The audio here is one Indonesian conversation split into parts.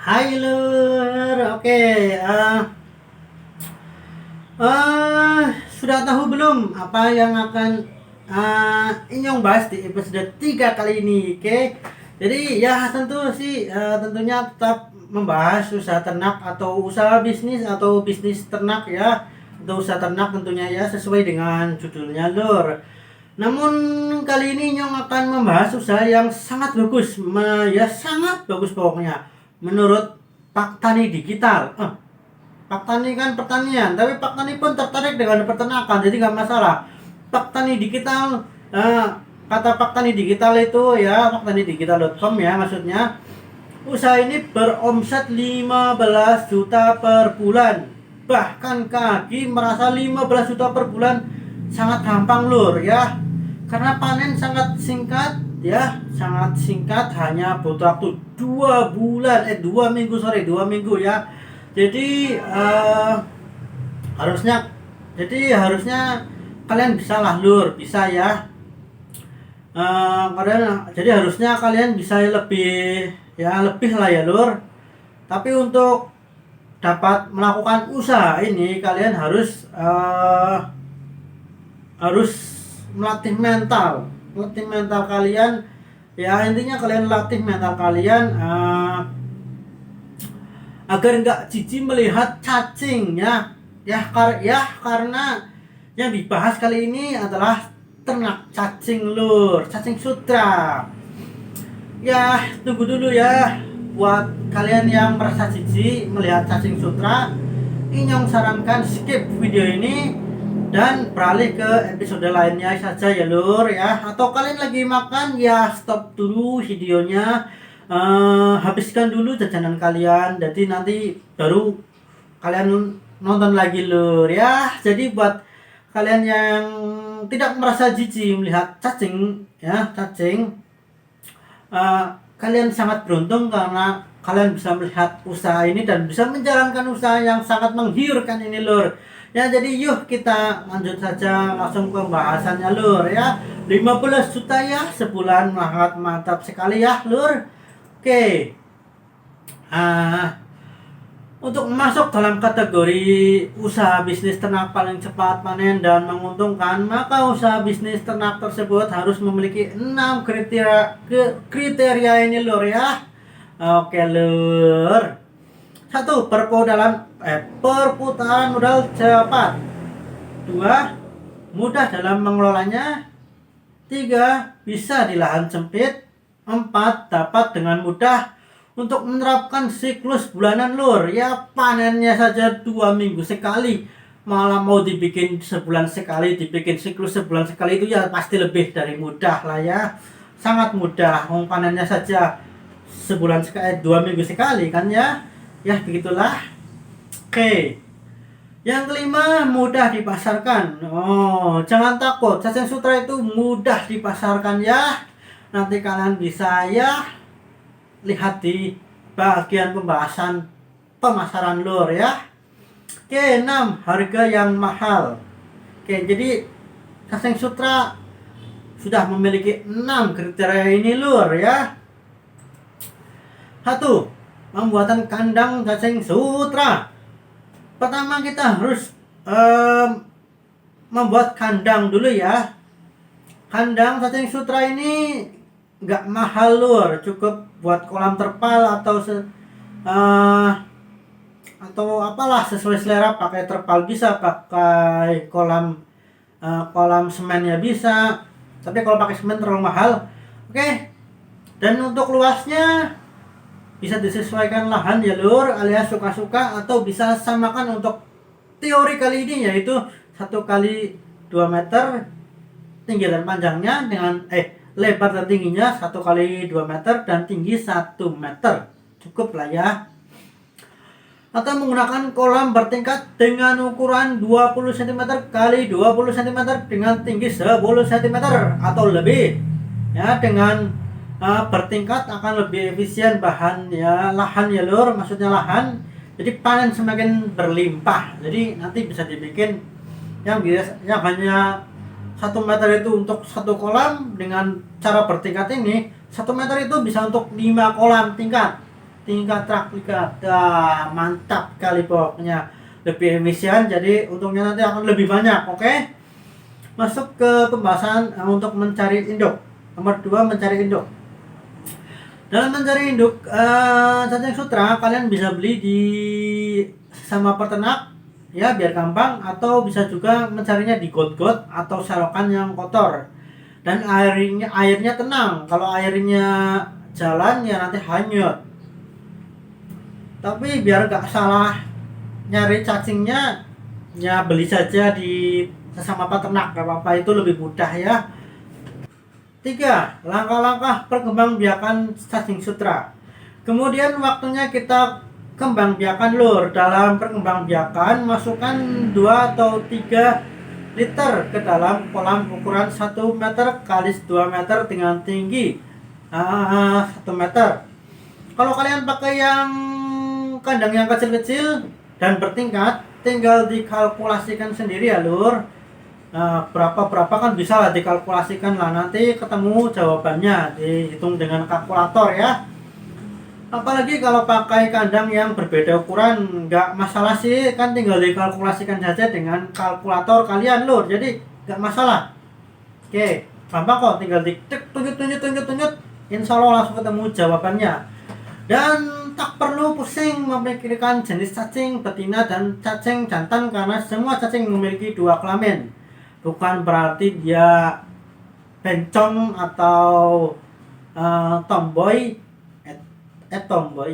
Hai Lur, oke. eh, Sudah tahu belum apa yang akan Inyong bahas di episode 3 kali ini? Oke. Jadi ya tentunya tetap membahas usaha ternak atau usaha bisnis atau bisnis ternak ya. Atau usaha ternak tentunya ya sesuai dengan judulnya Lur. Namun kali ini Nyong akan membahas usaha yang sangat bagus, ya sangat bagus pokoknya. Menurut Pak Tani Digital. Pak Tani kan pertanian, tapi Pak Tani pun tertarik dengan peternakan, jadi nggak masalah. Pak Tani Digital, kata Pak Tani Digital itu ya, paktanidigital.com ya maksudnya. Usaha ini beromset 15 juta per bulan. Bahkan Kaki merasa 15 juta per bulan sangat gampang Lur ya. Karena panen sangat singkat ya, sangat singkat, hanya butuh waktu 2 minggu ya. Jadi harusnya kalian bisa lah Lur, bisa ya. Jadi harusnya kalian bisa lebih lah ya Lur. Tapi untuk dapat melakukan usaha ini kalian harus melatih mental kalian ya. Intinya kalian latih mental kalian agar nggak jijik melihat cacing karena yang dibahas kali ini adalah ternak cacing Lur, cacing sutra ya. Tunggu dulu ya, buat kalian yang merasa jijik melihat cacing sutra, Inyong sarankan skip video ini dan beralih ke episode lainnya saja ya Lur ya. Atau kalian lagi makan ya, stop dulu videonya, habiskan dulu jajanan kalian, jadi nanti baru kalian nonton lagi Lur ya. Jadi buat kalian yang tidak merasa jijik melihat cacing, kalian sangat beruntung karena kalian bisa melihat usaha ini dan bisa menjalankan usaha yang sangat menggiurkan ini Lur ya. Jadi yuk kita lanjut saja langsung ke pembahasannya Lur ya. 15 juta ya sebulan, sangat mantap sekali ya Lur. Oke, untuk masuk dalam kategori usaha bisnis ternak paling cepat panen dan menguntungkan, maka usaha bisnis ternak tersebut harus memiliki 6 kriteria ini Lur ya. Oke Lur. 1. Perputaran modal cepat. 2. Mudah dalam mengelolanya. 3. Bisa di lahan sempit. 4. Dapat dengan mudah untuk menerapkan siklus bulanan Lur ya. Panennya saja 2 minggu sekali, malah mau dibikin sebulan sekali, dibikin siklus sebulan sekali, itu ya pasti lebih dari mudah lah ya. Sangat mudah, panennya saja sebulan sekali, 2 minggu sekali kan ya. Ya begitulah. Oke, yang kelima, mudah dipasarkan. Jangan takut, cacing sutra itu mudah dipasarkan ya. Nanti kalian bisa ya lihat di bagian pembahasan pemasaran Lur ya. Oke, 6. Harga yang mahal. Oke, jadi cacing sutra sudah memiliki 6 kriteria ini Lur ya. 1. Pembuatan kandang cacing sutra. Pertama kita harus membuat kandang dulu ya. Kandang cacing sutra ini nggak mahal Lur, cukup buat kolam terpal atau apalah sesuai selera. Pakai terpal bisa, pakai kolam semen ya bisa, tapi kalau pakai semen terlalu mahal. Oke. Dan untuk luasnya bisa disesuaikan lahan ya Lur, alias suka-suka, atau bisa samakan untuk teori kali ini, yaitu 1 kali 2 meter tinggi dan panjangnya dengan lebar dan tingginya 1 kali 2 meter dan tinggi 1 meter. Cukup lah ya. Atau menggunakan kolam bertingkat dengan ukuran 20 cm kali 20 cm dengan tinggi 10 cm atau lebih. Ya, dengan bertingkat akan lebih efisien lahan ya Lur, maksudnya lahan. Jadi panen semakin berlimpah. Jadi nanti bisa dibikin yang hanya 1 meter itu untuk 1 kolam. Dengan cara bertingkat ini 1 meter itu bisa untuk 5 kolam tingkat tingkat truk mantap kali pokoknya, lebih efisien, jadi untungnya nanti akan lebih banyak. Oke, masuk ke pembahasan untuk mencari induk. Nomor 2, mencari induk. Dalam mencari induk cacing sutra, kalian bisa beli di sama peternak ya biar gampang, atau bisa juga mencarinya di got-got atau selokan yang kotor dan airnya tenang. Kalau airnya jalan ya nanti hanyut. Tapi biar gak salah nyari cacingnya, ya beli saja di sesama peternak, gak apa-apa, itu lebih mudah ya. 3. Langkah-langkah perkembangbiakan cacing sutra. Kemudian waktunya kita kembangbiakan lur. Dalam perkembangbiakan, masukkan 2 atau 3 liter ke dalam kolam ukuran 1 meter x 2 meter dengan tinggi 1 meter. Kalau kalian pakai yang kandang yang kecil-kecil dan bertingkat, tinggal dikalkulasikan sendiri ya lur. Berapa kan bisa lah dikalkulasikan lah, nanti ketemu jawabannya, dihitung dengan kalkulator ya. Apalagi kalau pakai kandang yang berbeda ukuran, nggak masalah sih, kan tinggal dikalkulasikan saja dengan kalkulator kalian lur, jadi nggak masalah. Oke, gampang kok, tinggal tunjuk, insya Allah langsung ketemu jawabannya. Dan tak perlu pusing memikirkan jenis cacing betina dan cacing jantan, karena semua cacing memiliki 2 kelamin. Bukan berarti dia bencong atau tomboy,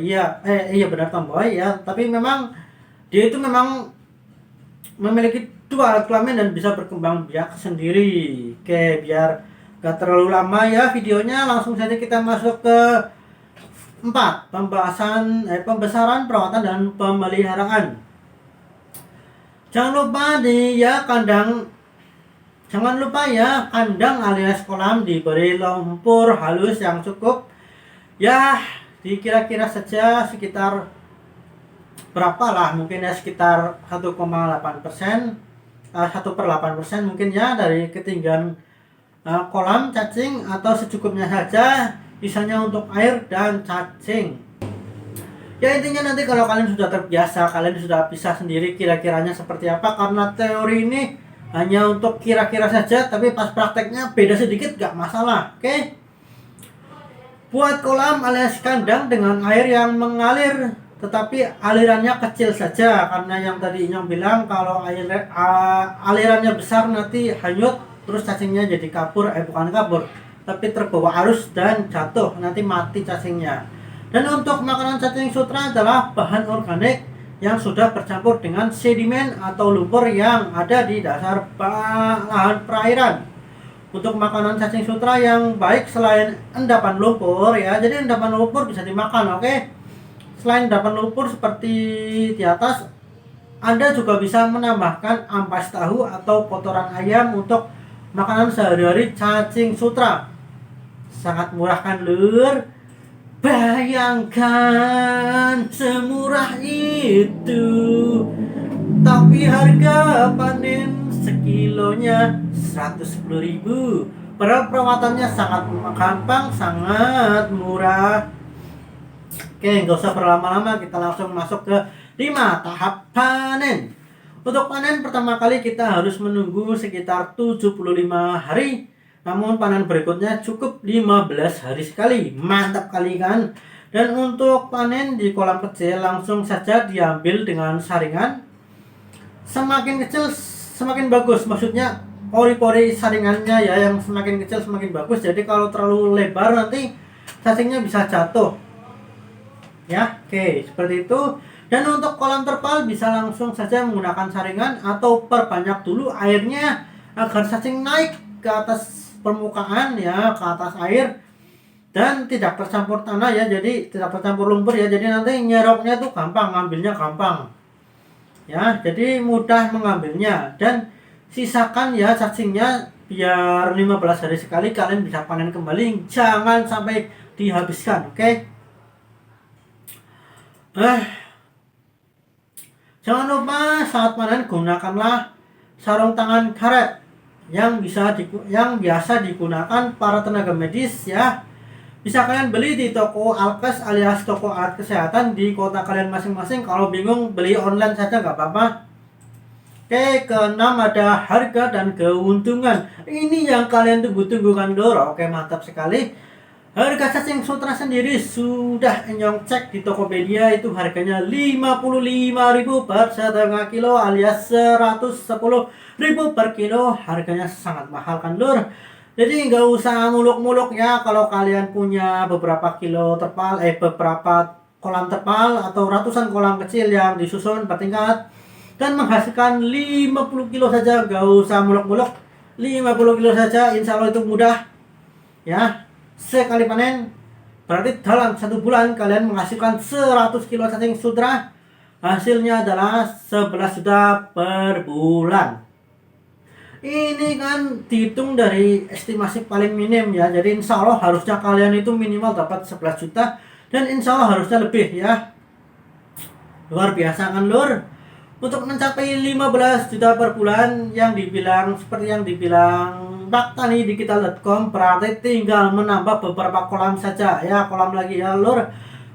iya benar tomboy ya, tapi memang dia itu memang memiliki 2 kelamin dan bisa berkembang biak sendiri. Oke, biar gak terlalu lama ya videonya, langsung saja kita masuk ke 4, pembesaran, perawatan dan pemeliharaan. Jangan lupa kandang alias kolam diberi lumpur halus yang cukup ya, dikira-kira saja sekitar berapa lah, mungkin ya sekitar 1,8%, 1/8% mungkin ya dari ketinggian kolam cacing, atau secukupnya saja, sisanya untuk air dan cacing. Ya intinya nanti kalau kalian sudah terbiasa, kalian sudah bisa sendiri kira-kiranya seperti apa, karena teori ini hanya untuk kira-kira saja, tapi pas prakteknya beda sedikit gak masalah. Oke, buat kolam alias kandang dengan air yang mengalir, tetapi alirannya kecil saja, karena yang tadi Inyong bilang kalau alirannya besar nanti hanyut, terus cacingnya jadi bukan kabur, tapi terbawa arus dan jatuh, nanti mati cacingnya. Dan untuk makanan cacing sutra adalah bahan organik yang sudah bercampur dengan sedimen atau lumpur yang ada di dasar lahan perairan. Untuk makanan cacing sutra yang baik selain endapan lumpur ya, jadi endapan lumpur bisa dimakan, oke. Selain endapan lumpur seperti di atas, Anda juga bisa menambahkan ampas tahu atau kotoran ayam untuk makanan sehari-hari cacing sutra. Sangat murah kan lur? Bayangkan semurah itu, tapi harga panen sekilonya 110.000. Padahal perawatannya sangat gampang, sangat murah. Oke, nggak usah berlama-lama, kita langsung masuk ke 5 tahap panen. Untuk panen pertama kali kita harus menunggu sekitar 75 hari. Namun panen berikutnya cukup 15 hari sekali. Mantap kali kan? Dan untuk panen di kolam kecil langsung saja diambil dengan saringan. Semakin kecil semakin bagus. Maksudnya pori-pori saringannya ya, yang semakin kecil semakin bagus. Jadi kalau terlalu lebar nanti cacingnya bisa jatuh. Ya, oke, seperti itu. Dan untuk kolam terpal bisa langsung saja menggunakan saringan, atau perbanyak dulu airnya agar cacing naik ke atas permukaan ya, ke atas air, dan tidak tercampur tanah ya, jadi tidak tercampur lumpur ya, jadi nanti nyeroknya tuh gampang, ngambilnya gampang ya, jadi mudah mengambilnya. Dan sisakan ya cacingnya, biar 15 hari sekali kalian bisa panen kembali, jangan sampai dihabiskan. Oke. Jangan lupa saat panen gunakanlah sarung tangan karet yang biasa digunakan para tenaga medis ya, bisa kalian beli di toko alkes alias toko alat kesehatan di kota kalian masing-masing. Kalau bingung beli online saja nggak apa-apa. Oke, keenam ada harga dan keuntungan. Ini yang kalian tunggu-tunggu kan, Lur. Oke, mantap sekali. Harga cacing sutra sendiri sudah Enyong cek di Tokopedia, itu harganya 55.000 per setengah kilo alias 110.000 per kilo. Harganya sangat mahal kan, Lur. Jadi nggak usah muluk-muluk ya. Kalau kalian punya beberapa kilo terpal, beberapa kolam terpal atau ratusan kolam kecil yang disusun bertingkat dan menghasilkan 50 kilo saja, gak usah muluk-muluk. 50 kilo saja, insya Allah itu mudah ya. Sekali panen berarti dalam 1 bulan kalian menghasilkan 100 kilo cacing sutra. Hasilnya adalah 11 juta per bulan. Ini kan dihitung dari estimasi paling minim ya. Jadi insya Allah harusnya kalian itu minimal dapat 11 juta dan insya Allah harusnya lebih ya. Luar biasa kan, Lur. Untuk mencapai 15 juta per bulan yang dibilang seperti yang dibilang Pak Tani di kita.com, berarti tinggal menambah beberapa kolam saja ya, kolam lagi ya, Lur.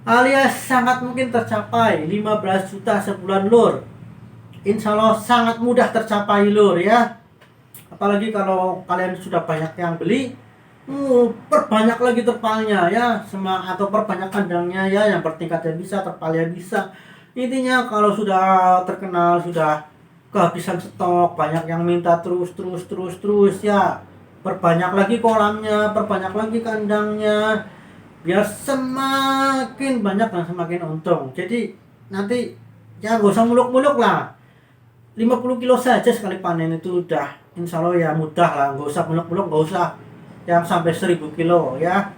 Alias sangat mungkin tercapai 15 juta sebulan, Lur. Insya Allah sangat mudah tercapai, Lur ya. Apalagi kalau kalian sudah banyak yang beli, perbanyak lagi terpalnya ya, atau perbanyak kandangnya ya, yang bertingkatnya bisa, terpalnya bisa. Intinya kalau sudah terkenal, sudah kehabisan stok, banyak yang minta terus ya, perbanyak lagi kolamnya, perbanyak lagi kandangnya, biar semakin banyak dan semakin untung. Jadi nanti ya gak usah muluk-muluk lah, 50 kilo saja sekali panen itu udah insya Allah ya mudah lah. Gak usah muluk-muluk, gak usah yang sampai 1000 kilo ya.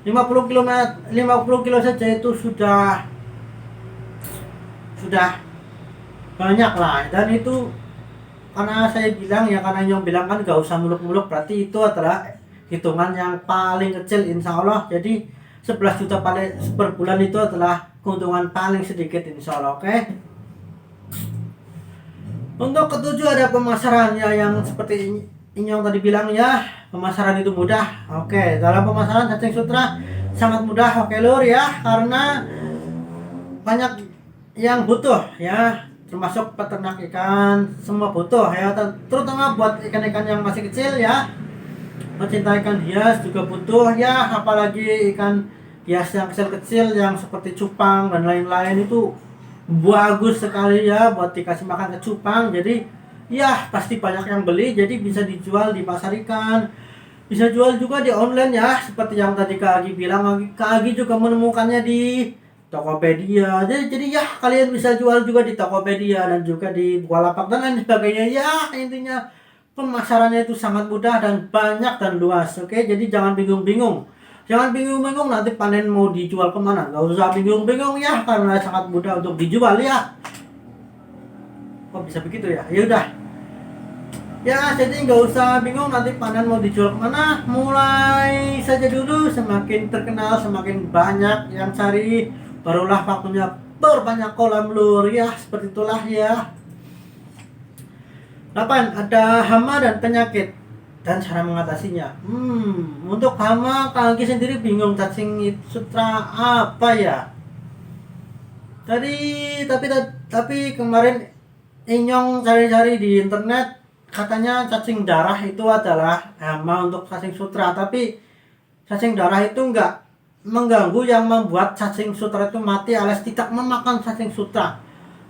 50 kilo saja itu sudah banyak lah. Dan itu karena saya bilang ya, karena yang bilang kan gak usah muluk-muluk, berarti itu adalah hitungan yang paling kecil insya Allah. Jadi 11 juta per bulan itu adalah keuntungan paling sedikit insya Allah. Oke. Untuk ketujuh ada pemasarannya yang seperti ini yang tadi bilang ya, pemasaran itu mudah. Oke, dalam pemasaran cacing sutra sangat mudah, oke, Lur ya, karena banyak yang butuh ya, termasuk peternak ikan semua butuh ya, terutama buat ikan-ikan yang masih kecil ya, mencinta ikan hias juga butuh ya, apalagi ikan hias yang kecil-kecil yang seperti cupang dan lain-lain itu bagus sekali ya buat dikasih makan ke cupang. Jadi ya pasti banyak yang beli, jadi bisa dijual di pasar ikan, bisa jual juga di online ya, seperti yang tadi Kak Agi bilang. Kak Agi juga menemukannya di Tokopedia. Jadi ya kalian bisa jual juga di Tokopedia dan juga di Bukalapak dan lain sebagainya ya. Intinya pemasarannya itu sangat mudah dan banyak dan luas. Oke, jadi jangan bingung-bingung. Jangan bingung-bingung nanti panen mau dijual kemana. Gak usah bingung-bingung ya, karena sangat mudah untuk dijual ya. Kok bisa begitu ya? Ya udah. Ya, jadi nggak usah bingung nanti panen mau dijual kemana. Mulai saja dulu, semakin terkenal semakin banyak yang cari, barulah waktunya berbanyak kolam, Lur ya. Seperti itulah ya. 8. Ada hama dan penyakit dan cara mengatasinya. Untuk hama, Kak Anggi sendiri bingung cacing sutra apa ya. Tapi kemarin Inyong cari-cari di internet, katanya cacing darah itu adalah hama untuk cacing sutra. Tapi cacing darah itu enggak mengganggu yang membuat cacing sutra itu mati alias tidak memakan cacing sutra,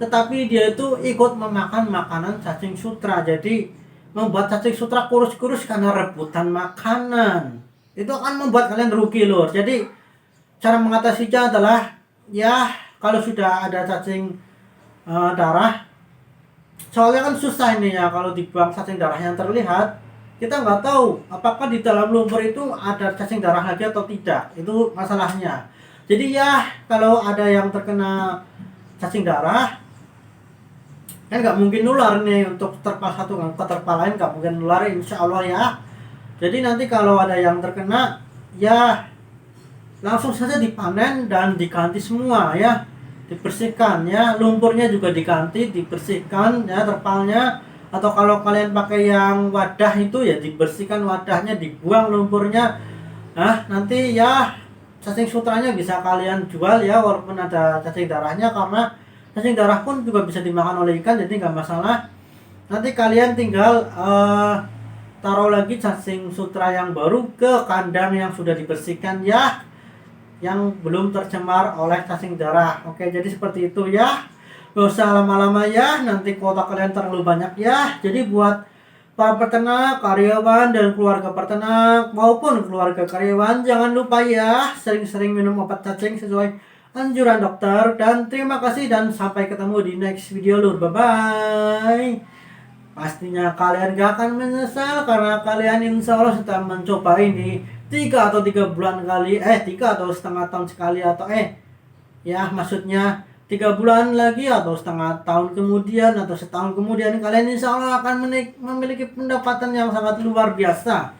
tetapi dia itu ikut memakan makanan cacing sutra. Jadi membuat cacing sutra kurus-kurus karena rebutan makanan. Itu akan membuat kalian rugi, Lur. Jadi cara mengatasinya adalah ya, kalau sudah ada cacing darah, soalnya kan susah ini ya, kalau dibuang cacing darah yang terlihat, kita nggak tahu apakah di dalam lumpur itu ada cacing darah lagi atau tidak. Itu masalahnya. Jadi ya, kalau ada yang terkena cacing darah, kan nggak mungkin nular nih. Untuk terpal satu ke terpal lain nggak mungkin nular insya Allah ya. Jadi nanti kalau ada yang terkena, ya langsung saja dipanen dan diganti semua ya, dibersihkan ya, lumpurnya juga diganti, dibersihkan ya terpalnya. Atau kalau kalian pakai yang wadah itu ya dibersihkan wadahnya, dibuang lumpurnya, nanti ya cacing sutranya bisa kalian jual ya, walaupun ada cacing darahnya, karena cacing darah pun juga bisa dimakan oleh ikan, jadi nggak masalah. Nanti kalian tinggal taruh lagi cacing sutra yang baru ke kandang yang sudah dibersihkan ya, yang belum tercemar oleh cacing darah. Oke, jadi seperti itu ya. Gak usah lama-lama ya, nanti kuota kalian terlalu banyak ya. Jadi buat para peternak, karyawan, dan keluarga peternak maupun keluarga karyawan, jangan lupa ya sering-sering minum obat cacing sesuai anjuran dokter. Dan terima kasih dan sampai ketemu di next video lur. Bye bye. Pastinya kalian gak akan menyesal karena kalian insya Allah sudah mencoba ini 3 bulan kali, 3 atau setengah tahun sekali, atau ya maksudnya 3 bulan lagi atau setengah tahun kemudian atau setahun kemudian, kalian insya Allah akan memiliki pendapatan yang sangat luar biasa.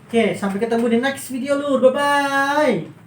Oke, sampai ketemu di next video lur. Bye bye.